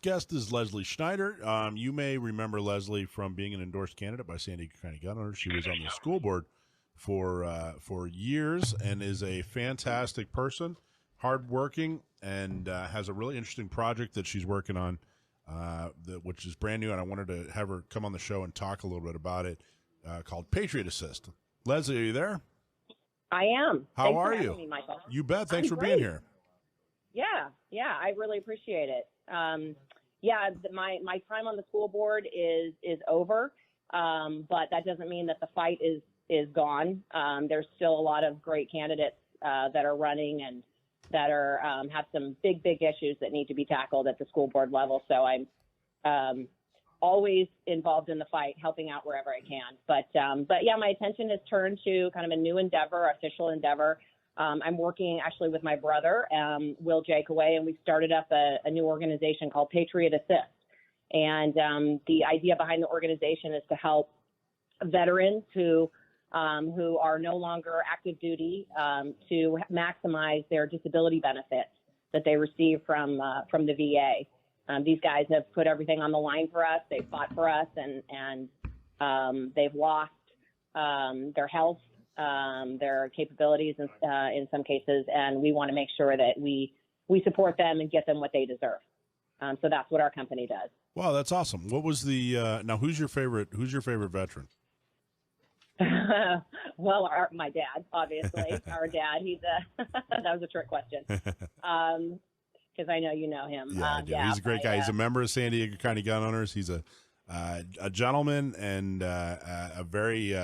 next guest is Leslie Schneider. You may remember Leslie from being an endorsed candidate by San Diego County Governor. She was on the school board for years and is a fantastic person, hardworking, and has a really interesting project that she's working on, which is brand new. And I wanted to have her come on the show and talk a little bit about it, called Patriot Assist. Leslie, are you there? I am. How Thanks are for you? having me, Michael. You bet. Thanks I'm for great. being here. Yeah, I really appreciate it. My time on the school board is over, but that doesn't mean that the fight is gone. There's still a lot of great candidates that are running and that are have some big issues that need to be tackled at the school board level. So I'm always involved in the fight, helping out wherever I can. But yeah, my attention has turned to kind of a new endeavor, official endeavor. I'm working actually with my brother, Will Jacoway, and we started up a new organization called Patriot Assist. And the idea behind the organization is to help veterans who are no longer active duty to maximize their disability benefits that they receive from the VA. These guys have put everything on the line for us. They've fought for us, and they've lost their health, their capabilities in some cases, and we want to make sure that we support them and get them what they deserve. So that's what our company does. Wow, that's awesome. What was the now? Who's your favorite veteran? Well, my dad, obviously. Our dad. He's that was a trick question. Because I know you know him. Yeah, he's a great guy. He's a member of San Diego County Gun Owners. He's a gentleman and a very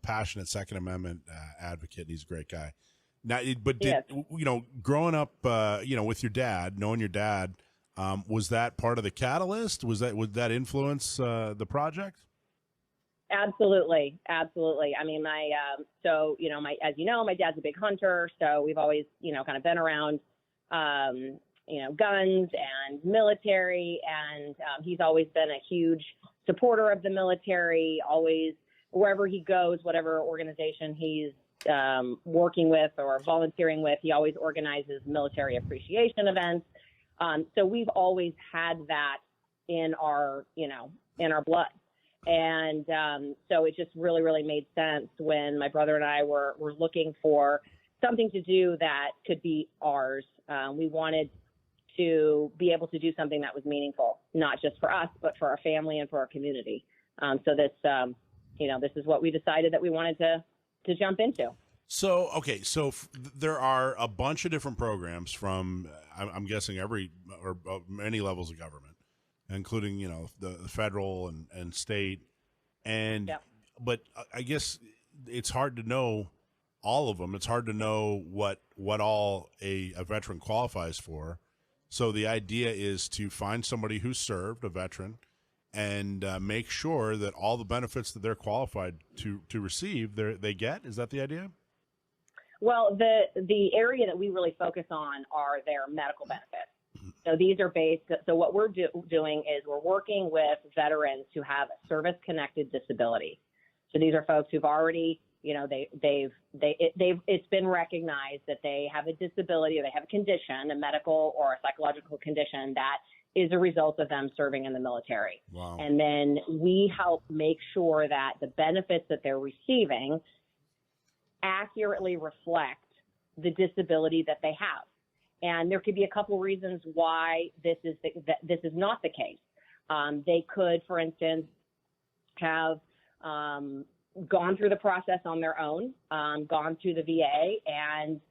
passionate Second Amendment advocate. He's a great guy. Now, but growing up, with your dad, knowing your dad, was that part of the catalyst? Would that influence the project? Absolutely. I mean, as you know, my dad's a big hunter, so we've always, kind of been around, guns and military, and he's always been a huge supporter of the military. Always, wherever he goes, whatever organization he's working with or volunteering with, he always organizes military appreciation events. So we've always had that in our blood. And so it just really made sense when my brother and I were looking for something to do that could be ours. We wanted to be able to do something that was meaningful, not just for us, but for our family and for our community. So this is what we decided that we wanted to jump into. So, okay, there are a bunch of different programs from, I'm guessing, many levels of government, including, the federal and state. And, yeah. But I guess it's hard to know all of them. It's hard to know what all a veteran qualifies for. So the idea is to find somebody who's served, a veteran, and make sure that all the benefits that they're qualified to receive, they get. Is that the idea? Well, the area that we really focus on are their medical benefits. So these are so what we're doing is we're working with veterans who have a service-connected disability. So these are folks who've already, it's been recognized that they have a disability or they have a condition, a medical or a psychological condition that is a result of them serving in the military. Wow. And then we help make sure that the benefits that they're receiving accurately reflect the disability that they have. And there could be a couple reasons why this is not the case. They could, for instance, have gone through the process on their own, gone through the VA, and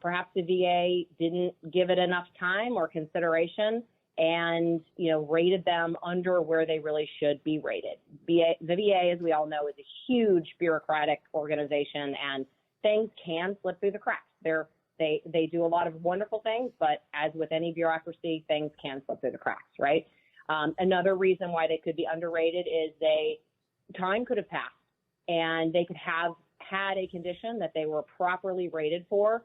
perhaps the VA didn't give it enough time or consideration and, rated them under where they really should be rated. The VA, as we all know, is a huge bureaucratic organization, and things can slip through the cracks. They do a lot of wonderful things, but as with any bureaucracy, things can slip through the cracks, right? Another reason why they could be underrated is time could have passed, and they could have had a condition that they were properly rated for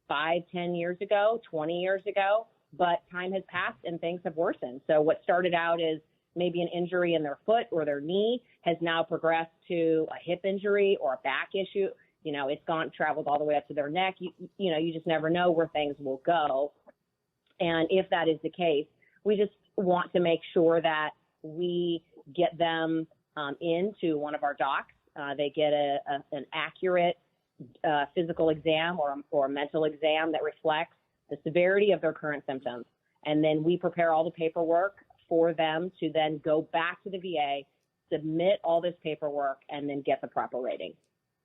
5, 10 years ago, 20 years ago, but time has passed and things have worsened. So what started out as maybe an injury in their foot or their knee has now progressed to a hip injury or a back issue. It's traveled all the way up to their neck. You just never know where things will go. And if that is the case, we just want to make sure that we get them into one of our docs. They get an accurate physical exam or a mental exam that reflects the severity of their current symptoms. And then we prepare all the paperwork for them to then go back to the VA, submit all this paperwork, and then get the proper rating.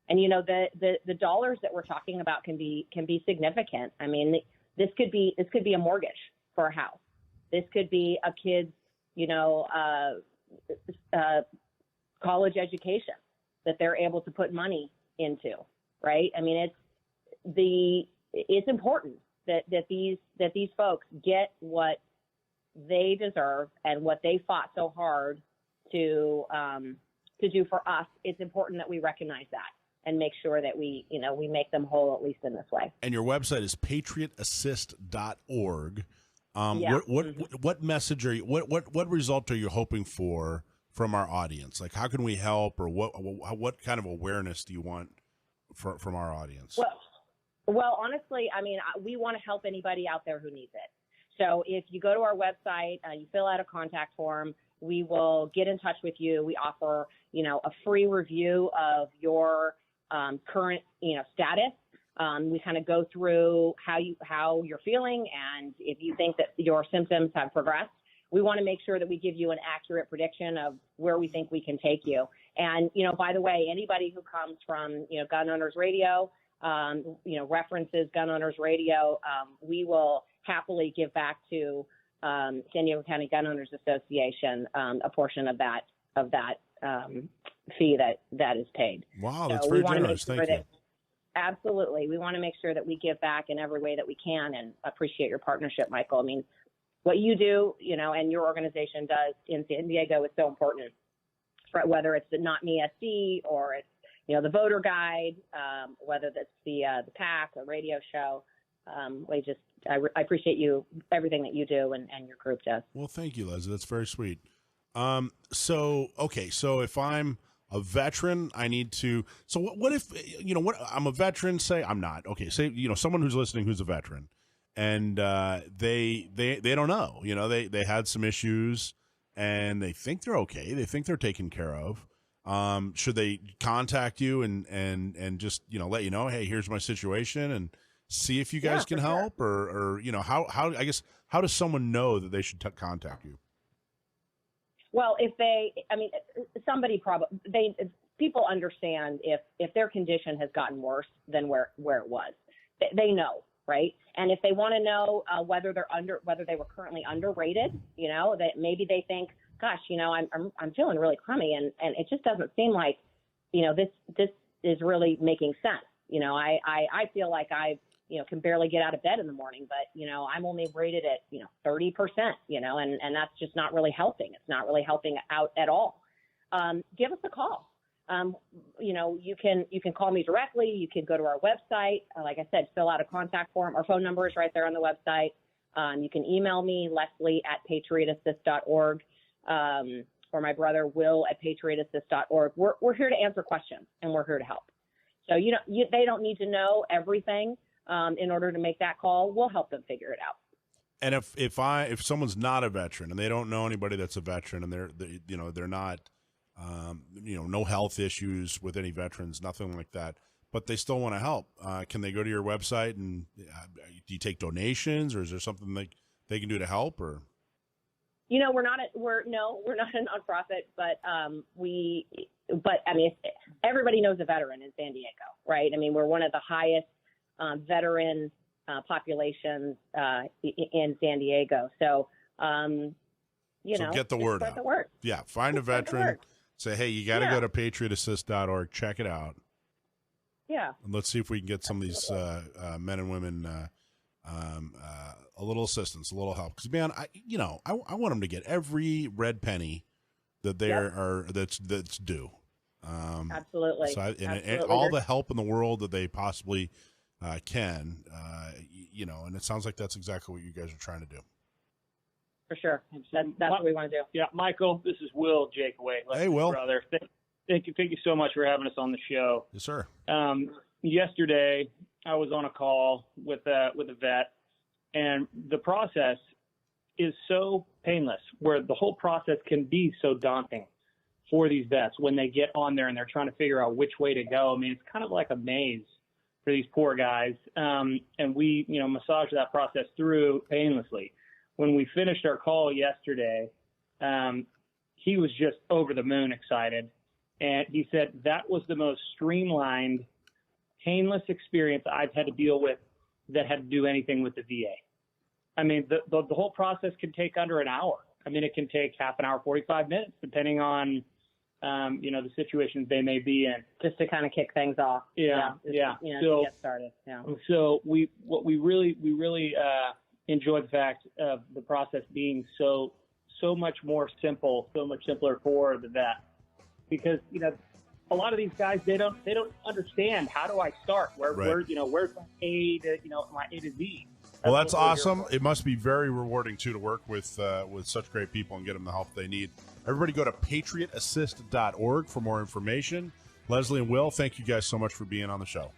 And, you know, the dollars that we're talking about can be significant. I mean, this could be a mortgage for a house. This could be a kid's, you know, college education that they're able to put money into, right? I mean, it's important that these folks get what they deserve and what they fought so hard to do for us. It's important that we recognize that and make sure that we make them whole, at least in this way. And your website is patriotassist.org. Yeah. What message are you, what result are you hoping for from our audience? Like, how can we help, or what kind of awareness do you want from our audience? Well, honestly, I mean, we want to help anybody out there who needs it. So if you go to our website, you fill out a contact form, we will get in touch with you. We offer, you know, a free review of your current, you know, status. We kind of go through how you're feeling, and if you think that your symptoms have progressed, we want to make sure that we give you an accurate prediction of where we think we can take you. And, you know, by the way, anybody who comes from, you know, Gun Owners Radio, you know, references Gun Owners Radio, we will happily give back to San Diego County Gun Owners Association a portion of that fee that is paid. Wow, that's very generous. Thank you. Absolutely. We want to make sure that we give back in every way that we can, and appreciate your partnership, Michael. I mean, what you do, you know, and your organization does in San Diego is so important, for whether it's the Not Me SD or it's, you know, the voter guide, whether that's the PAC, a radio show. I appreciate everything that you do and your group does. Well, thank you, Leslie. That's very sweet. So if I'm a veteran, I need to, so what if, you know, what, I'm a veteran, say I'm not, okay, say, you know, someone who's listening who's a veteran, and they don't know, you know, they had some issues and they think they're okay, they think they're taken care of. Should they contact you and just, you know, let you know, hey, here's my situation, and see if you guys can help, sure. or you know, how I guess, how does someone know that they should contact you? Well, people understand if their condition has gotten worse than where it was, they know, right? And if they want to know whether they were currently underrated, you know, that maybe they think, gosh, you know, I'm feeling really crummy, and it just doesn't seem like, you know, this is really making sense. You know, I feel like I, you know, can barely get out of bed in the morning, but, you know, I'm only rated at, you know, 30%, you know, and that's just not really helping. It's not really helping out at all. Give us a call. You know, you can call me directly. You can go to our website. Like I said, fill out a contact form. Our phone number is right there on the website. You can email me, Leslie@patriotassist.org, or my brother, Will@patriotassist.org. We're here to answer questions, and we're here to help. So, you know, they don't need to know everything in order to make that call. We'll help them figure it out. And if someone's not a veteran and they don't know anybody that's a veteran, and they're not, you know, no health issues with any veterans, nothing like that, but they still want to help, can they go to your website, and do you take donations, or is there something they can do to help? Or, you know, we're not a nonprofit, but I mean, everybody knows a veteran in San Diego, right? I mean, we're one of the highest veteran populations in San Diego. So, get the word out. The word. Yeah, find a veteran. Say, hey, you got to go to patriotassist.org. Check it out. Yeah. And let's see if we can get some of these men and women a little assistance, a little help. Because, man, I want them to get every red penny that that's due. Absolutely. So and all the help in the world that they possibly can, you know, and it sounds like that's exactly what you guys are trying to do. For sure. That's what we want to do. Yeah, Michael, this is Will Jacoway. Hey, Will. Brother. Thank you so much for having us on the show. Yes, sir. Yesterday, I was on a call with a vet, and the process is so painless, where the whole process can be so daunting for these vets when they get on there and they're trying to figure out which way to go. I mean, it's kind of like a maze for these poor guys. And we, massage that process through painlessly. When we finished our call yesterday, he was just over the moon excited. And he said that was the most streamlined, painless experience I've had to deal with that had to do anything with the VA. I mean, the whole process can take under an hour. I mean, it can take half an hour, 45 minutes, depending on, the situations they may be in. Just to kind of kick things off. Yeah. To get started. Yeah. So we really enjoyed the fact of the process being so much more simple, so much simpler for the vet, because a lot of these guys they don't understand, how do I start? Where's my A to my A to Z. Well, that's awesome. It must be very rewarding too to work with such great people and get them the help they need. Everybody go to patriotassist.org for more information. Leslie and Will, thank you guys so much for being on the show.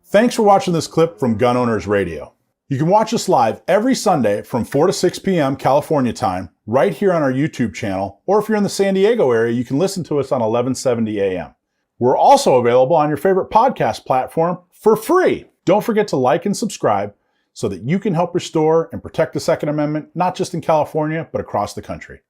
Thanks for watching this clip from Gun Owners Radio. You can watch us live every Sunday from 4 to 6 p.m. California time, right here on our YouTube channel, or if you're in the San Diego area, you can listen to us on 1170 a.m. We're also available on your favorite podcast platform for free. Don't forget to like and subscribe so that you can help restore and protect the Second Amendment, not just in California, but across the country.